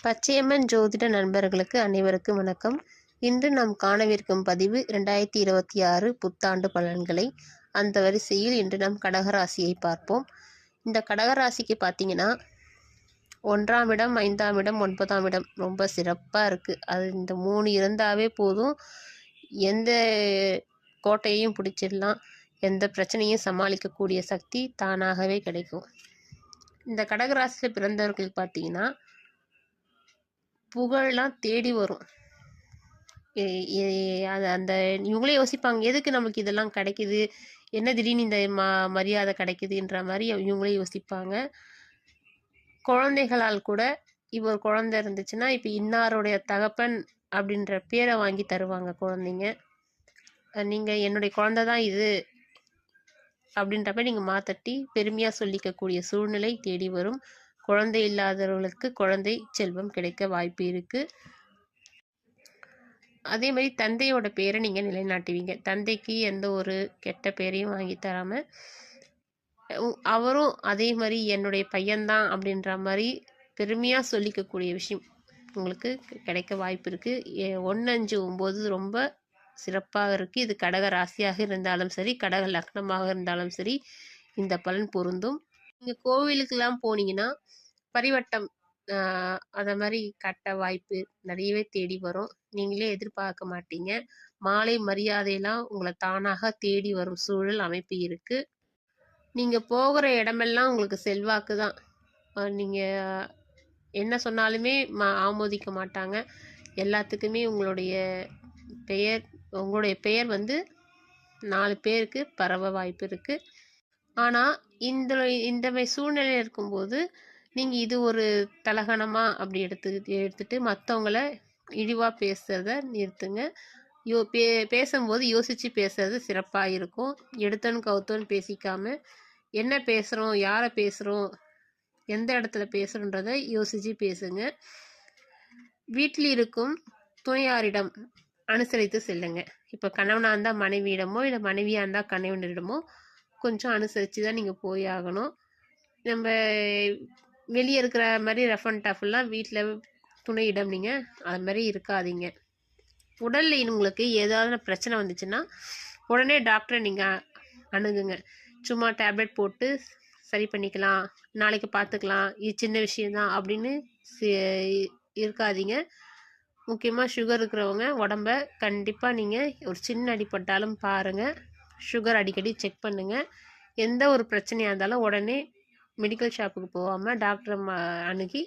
பச்சையம்மன் ஜோதிட நண்பர்களுக்கு அனைவருக்கும் வணக்கம். இன்று நாம் காணவிருக்கும் பதிவு 2026 புத்தாண்டு பலன்களை. அந்த வரிசையில் இன்று நாம் கடகராசியை பார்ப்போம். இந்த கடகராசிக்கு பார்த்தீங்கன்னா 1ஆம் இடம், 5ஆம் இடம், 9ஆம் இடம் ரொம்ப சிறப்பாக இருக்குது. அது இந்த 3 இருந்தாவே போதும், எந்த கோட்டையையும் பிடிச்சிடலாம், எந்த பிரச்சனையும் சமாளிக்கக்கூடிய சக்தி தானாகவே கிடைக்கும். இந்த கடகராசியில் பிறந்தவர்கள் பார்த்தீங்கன்னா புகழெலாம் தேடி வரும். அது அந்த இவங்களே யோசிப்பாங்க, எதுக்கு நமக்கு இதெல்லாம் கிடைக்குது, என்ன திடீர்னு இந்த மரியாதை கிடைக்குதுன்ற மாதிரி இவங்களே யோசிப்பாங்க. குழந்தைகளால் கூட இப்போ ஒரு குழந்தை இருந்துச்சுன்னா இப்போ இன்னாருடைய தகப்பன் அப்படின்ற பேரை வாங்கி தருவாங்க குழந்தைங்க. நீங்கள் என்னுடைய குழந்தை தான் இது அப்படின்றப்ப நீங்கள் மாத்தட்டி பெருமையாக சொல்லிக்கக்கூடிய சூழ்நிலை தேடி வரும். குழந்தை இல்லாதவர்களுக்கு குழந்தை செல்வம் கிடைக்க வாய்ப்பு இருக்குது. அதே மாதிரி தந்தையோட பேரை நீங்கள் நிலைநாட்டுவீங்க. தந்தைக்கு எந்த ஒரு கெட்ட பேரையும் வாங்கி தராமல் அவரும் அதே மாதிரி என்னுடைய பையன்தான் அப்படின்ற மாதிரி பெருமையாக சொல்லிக்கக்கூடிய விஷயம் உங்களுக்கு கிடைக்க வாய்ப்பு இருக்குது. 1, 5, 9 ரொம்ப சிறப்பாக இருக்குது. இது கடக ராசியாக இருந்தாலும் சரி, கடக லக்னமாக இருந்தாலும் சரி, இந்த பலன் பொருந்தும். நீங்கள் கோவிலுக்கெல்லாம் போனீங்கன்னா பரிவட்டம் அதை மாதிரி கட்ட வாய்ப்பு நிறையவே தேடி வரும். நீங்களே எதிர்பார்க்க மாட்டீங்க. மாலை மரியாதையெல்லாம் உங்களை தானாக தேடி வரும் சூழல் அமைப்பு இருக்குது. நீங்கள் போகிற இடமெல்லாம் உங்களுக்கு செல்வாக்கு தான். நீங்கள் என்ன சொன்னாலுமே ஆமோதிக்க மாட்டாங்க. எல்லாத்துக்குமே உங்களுடைய பெயர் வந்து 4 பேருக்கு பரவ வாய்ப்பு இருக்குது. ஆனால் இந்த மாதிரி சூழ்நிலை இருக்கும்போது நீங்கள் இது ஒரு தலகணமாக அப்படி எடுத்துட்டு மற்றவங்கள இழிவாக பேசுகிறத நிறுத்துங்க. பேசும்போது யோசித்து பேசுறது சிறப்பாக இருக்கும். எடுத்தோன்னு கவுத்தோன்னு பேசிக்காமல் என்ன பேசுகிறோம், யாரை பேசுகிறோம், எந்த இடத்துல பேசுகிறோன்றதை யோசித்து பேசுங்க. வீட்டில் இருக்கும் துணையாரிடம் அனுசரித்து செல்லுங்க. இப்போ கணவனாக இருந்தால் மனைவியிடமோ இல்லை மனைவியாக இருந்தால் கணவனிடமோ கொஞ்சம் அனுசரித்து தான் நீங்கள் போய் ஆகணும். நம்ம வெளியே இருக்கிற மாதிரி ரஃப் அண்ட் டஃப்லாம் வீட்டில் துணையிடம் நீங்கள் அது மாதிரி இருக்காதீங்க. உடலில் உங்களுக்கு ஏதாவது பிரச்சனை வந்துச்சுன்னா உடனே டாக்டரை நீங்கள் அணுகுங்க. சும்மா டேப்லெட் போட்டு சரி பண்ணிக்கலாம், நாளைக்கு பார்த்துக்கலாம், இது சின்ன விஷயந்தான் அப்படின்னு இருக்காதீங்க. முக்கியமாக சுகர் இருக்கிறவங்க உடம்ப கண்டிப்பாக நீங்கள் ஒரு சின்ன அடிப்பட்டாலும் பாருங்கள். சுகர் அடிக்கடி செக் பண்ணுங்கள். எந்த ஒரு பிரச்சனையாக இருந்தாலும் உடனே மெடிக்கல் ஷாப்புக்கு போகாமல் டாக்டரை அணுகி